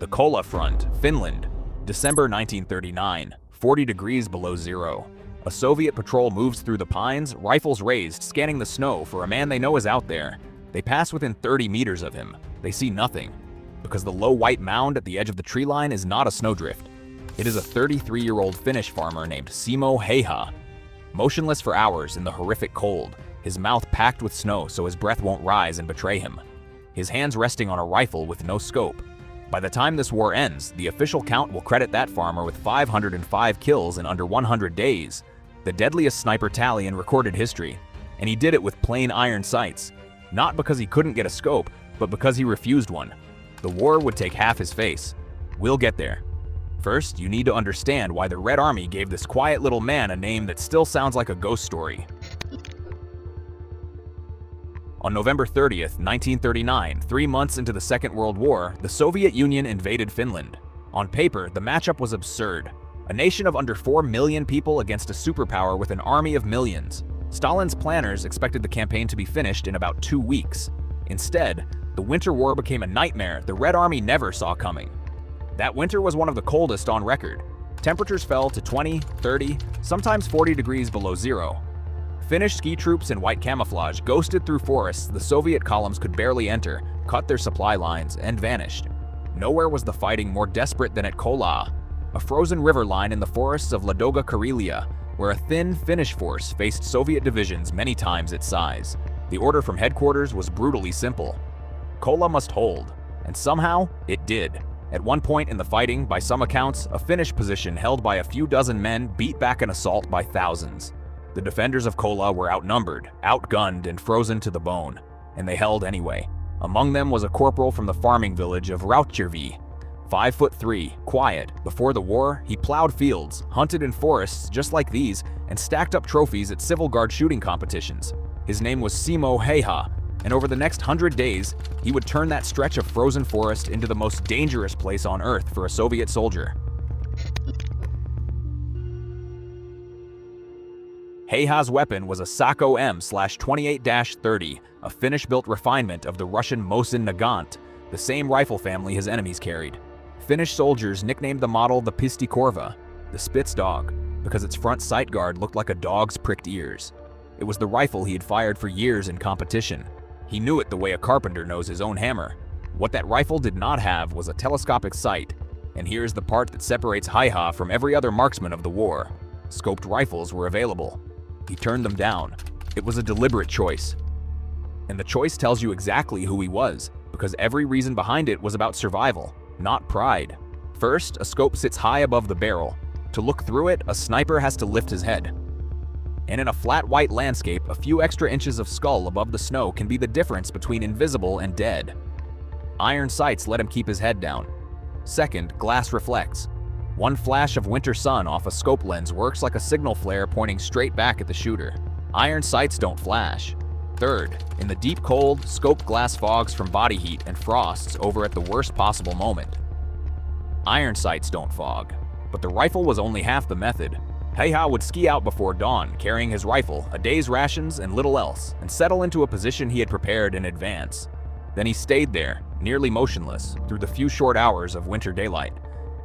The Kola Front, Finland, December 1939, 40 degrees below zero. A Soviet patrol moves through the pines, rifles raised, scanning the snow for a man they know is out there. They pass within 30 meters of him. They see nothing, because the low white mound at the edge of the tree line is not a snowdrift. It is a 33-year-old Finnish farmer named Simo Häyhä. Motionless for hours in the horrific cold, his mouth packed with snow so his breath won't rise and betray him. His hands resting on a rifle with no scope. By the time this war ends, the official count will credit that farmer with 505 kills in under 100 days, the deadliest sniper tally in recorded history. And he did it with plain iron sights. Not because he couldn't get a scope, but because he refused one. The war would take half his face. We'll get there. First, you need to understand why the Red Army gave this quiet little man a name that still sounds like a ghost story. On November 30th, 1939, 3 months into the Second World War, the Soviet Union invaded Finland. On paper, the matchup was absurd. A nation of under 4 million people against a superpower with an army of millions. Stalin's planners expected the campaign to be finished in about 2 weeks. Instead, the Winter War became a nightmare the Red Army never saw coming. That winter was one of the coldest on record. Temperatures fell to 20, 30, sometimes 40 degrees below zero. Finnish ski troops in white camouflage ghosted through forests the Soviet columns could barely enter, cut their supply lines, and vanished. Nowhere was the fighting more desperate than at Kola, a frozen river line in the forests of Ladoga Karelia, where a thin Finnish force faced Soviet divisions many times its size. The order from headquarters was brutally simple. Kola must hold, and somehow it did. At one point in the fighting, by some accounts, a Finnish position held by a few dozen men beat back an assault by thousands. The defenders of Kola were outnumbered, outgunned, and frozen to the bone, and they held anyway. Among them was a corporal from the farming village of Rautjärvi. 5'3", quiet. Before the war, he plowed fields, hunted in forests just like these, and stacked up trophies at Civil Guard shooting competitions. His name was Simo Häyhä, and over the next 100 days, he would turn that stretch of frozen forest into the most dangerous place on Earth for a Soviet soldier. Häyhä's weapon was a Sako M/28-30, a Finnish-built refinement of the Russian Mosin-Nagant, the same rifle family his enemies carried. Finnish soldiers nicknamed the model the Pistikorva, the Spitz dog, because its front sight guard looked like a dog's pricked ears. It was the rifle he had fired for years in competition. He knew it the way a carpenter knows his own hammer. What that rifle did not have was a telescopic sight, and here's the part that separates Häyhä from every other marksman of the war. Scoped rifles were available. He turned them down. It was a deliberate choice. And the choice tells you exactly who he was, because every reason behind it was about survival, not pride. First, a scope sits high above the barrel. To look through it, a sniper has to lift his head. And in a flat white landscape, a few extra inches of skull above the snow can be the difference between invisible and dead. Iron sights let him keep his head down. Second, glass reflects. One flash of winter sun off a scope lens works like a signal flare pointing straight back at the shooter. Iron sights don't flash. Third, in the deep cold, scope glass fogs from body heat and frosts over at the worst possible moment. Iron sights don't fog. But the rifle was only half the method. Hayha would ski out before dawn, carrying his rifle, a day's rations, and little else, and settle into a position he had prepared in advance. Then he stayed there, nearly motionless, through the few short hours of winter daylight.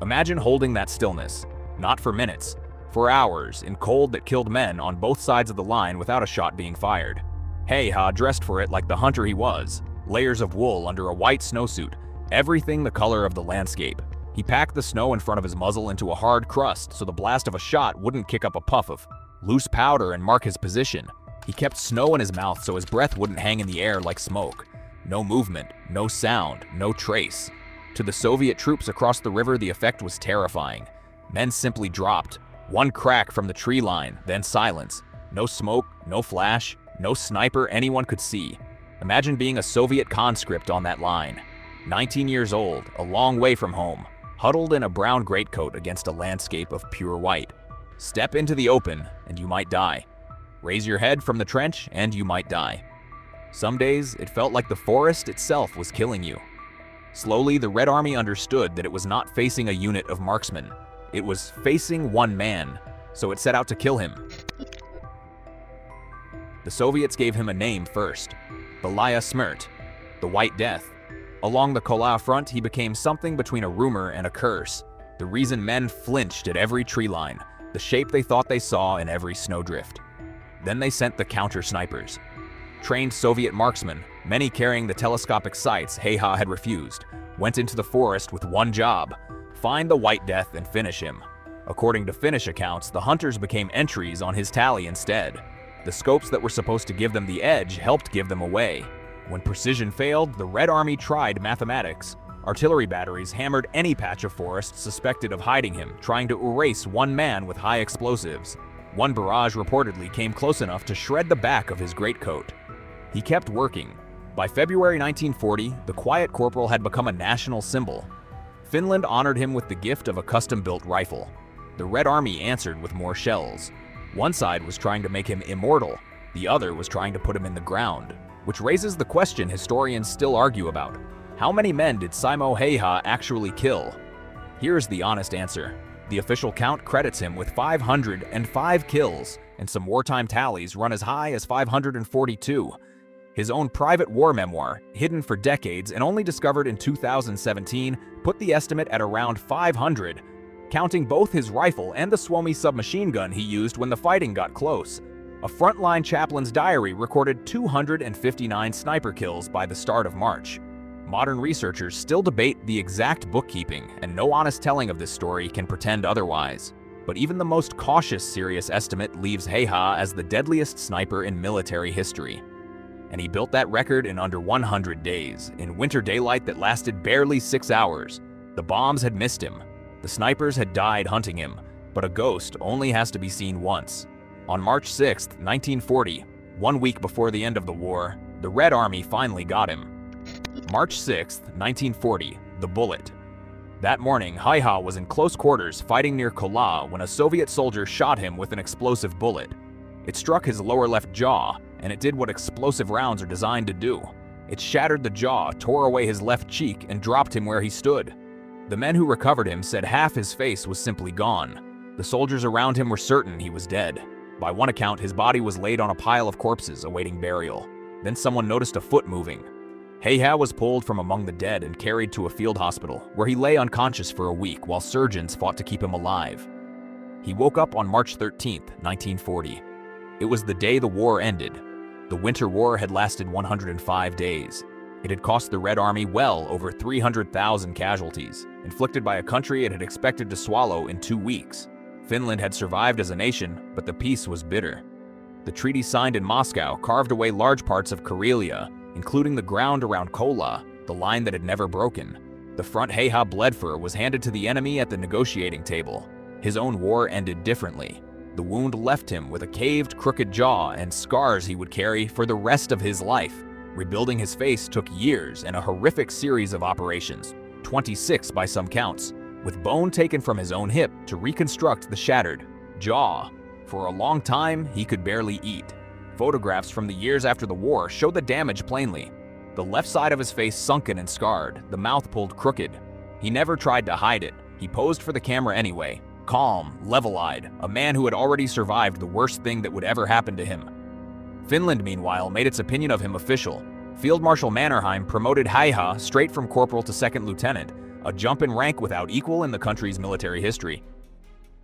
Imagine holding that stillness, not for minutes, for hours, in cold that killed men on both sides of the line without a shot being fired. Häyhä dressed for it like the hunter he was, layers of wool under a white snowsuit, everything the color of the landscape. He packed the snow in front of his muzzle into a hard crust so the blast of a shot wouldn't kick up a puff of loose powder and mark his position. He kept snow in his mouth so his breath wouldn't hang in the air like smoke. No movement, no sound, no trace. To the Soviet troops across the river, the effect was terrifying. Men simply dropped. One crack from the tree line, then silence. No smoke, no flash, no sniper anyone could see. Imagine being a Soviet conscript on that line. 19 years old, a long way from home, huddled in a brown greatcoat against a landscape of pure white. Step into the open, and you might die. Raise your head from the trench, and you might die. Some days, it felt like the forest itself was killing you. Slowly, the Red Army understood that it was not facing a unit of marksmen. It was facing one man, so it set out to kill him. The Soviets gave him a name first, Belaya Smrt, the White Death. Along the Kola front, he became something between a rumor and a curse. The reason men flinched at every tree line, the shape they thought they saw in every snowdrift. Then they sent the counter-snipers. Trained Soviet marksmen, many carrying the telescopic sights Hayha had refused, went into the forest with one job: find the White Death and finish him. According to Finnish accounts, the hunters became entries on his tally instead. The scopes that were supposed to give them the edge helped give them away. When precision failed, the Red Army tried mathematics. Artillery batteries hammered any patch of forest suspected of hiding him, trying to erase one man with high explosives. One barrage reportedly came close enough to shred the back of his greatcoat. He kept working. By February 1940, the Quiet Corporal had become a national symbol. Finland honored him with the gift of a custom-built rifle. The Red Army answered with more shells. One side was trying to make him immortal, the other was trying to put him in the ground, which raises the question historians still argue about. How many men did Simo Häyhä actually kill? Here's the honest answer. The official count credits him with 505 kills, and some wartime tallies run as high as 542. His own private war memoir, hidden for decades and only discovered in 2017, put the estimate at around 500, counting both his rifle and the Suomi submachine gun he used when the fighting got close. A frontline chaplain's diary recorded 259 sniper kills by the start of March. Modern researchers still debate the exact bookkeeping, and no honest telling of this story can pretend otherwise. But even the most cautious serious estimate leaves Hayha as the deadliest sniper in military history. And he built that record in under 100 days, in winter daylight that lasted barely 6 hours. The bombs had missed him. The snipers had died hunting him, but a ghost only has to be seen once. On March 6, 1940, 1 week before the end of the war, the Red Army finally got him. March 6, 1940, the bullet. That morning, Hayha was in close quarters fighting near Kola when a Soviet soldier shot him with an explosive bullet. It struck his lower left jaw, and it did what explosive rounds are designed to do. It shattered the jaw, tore away his left cheek, and dropped him where he stood. The men who recovered him said half his face was simply gone. The soldiers around him were certain he was dead. By one account, his body was laid on a pile of corpses awaiting burial. Then someone noticed a foot moving. Hayha was pulled from among the dead and carried to a field hospital, where he lay unconscious for a week while surgeons fought to keep him alive. He woke up on March 13, 1940. It was the day the war ended. The Winter War had lasted 105 days. It had cost the Red Army well over 300,000 casualties, inflicted by a country it had expected to swallow in 2 weeks. Finland had survived as a nation, but the peace was bitter. The treaty signed in Moscow carved away large parts of Karelia, including the ground around Kola, the line that had never broken. The front Hayha bled for was handed to the enemy at the negotiating table. His own war ended differently. The wound left him with a caved, crooked jaw and scars he would carry for the rest of his life. Rebuilding his face took years and a horrific series of operations, 26 by some counts, with bone taken from his own hip to reconstruct the shattered jaw. For a long time, he could barely eat. Photographs from the years after the war show the damage plainly. The left side of his face sunken and scarred, the mouth pulled crooked. He never tried to hide it. He posed for the camera anyway, calm, level-eyed, a man who had already survived the worst thing that would ever happen to him. Finland, meanwhile, made its opinion of him official. Field Marshal Mannerheim promoted Hayha straight from corporal to second lieutenant, a jump in rank without equal in the country's military history.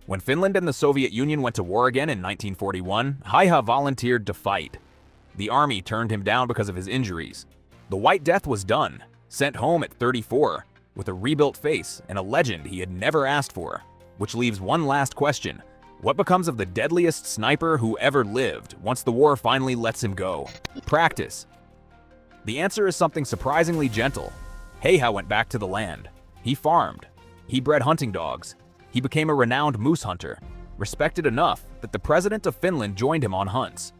When Finland and the Soviet Union went to war again in 1941, Hayha volunteered to fight. The army turned him down because of his injuries. The White Death was done, sent home at 34, with a rebuilt face and a legend he had never asked for. Which leaves one last question. What becomes of the deadliest sniper who ever lived once the war finally lets him go? Practice. The answer is something surprisingly gentle. Hayha went back to the land. He farmed. He bred hunting dogs. He became a renowned moose hunter, respected enough that the president of Finland joined him on hunts.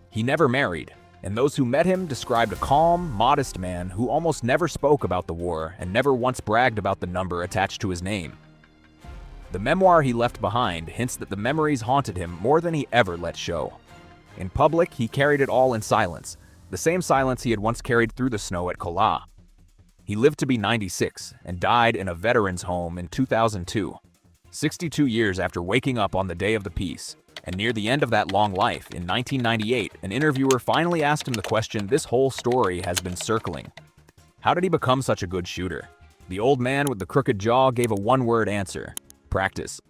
He never married, and those who met him described a calm, modest man who almost never spoke about the war and never once bragged about the number attached to his name. The memoir he left behind hints that the memories haunted him more than he ever let show. In public, he carried it all in silence, the same silence he had once carried through the snow at Kola. He lived to be 96 and died in a veteran's home in 2002. 62 years after waking up on the day of the peace, and near the end of that long life, in 1998, an interviewer finally asked him the question this whole story has been circling. How did he become such a good shooter? The old man with the crooked jaw gave a one-word answer: practice.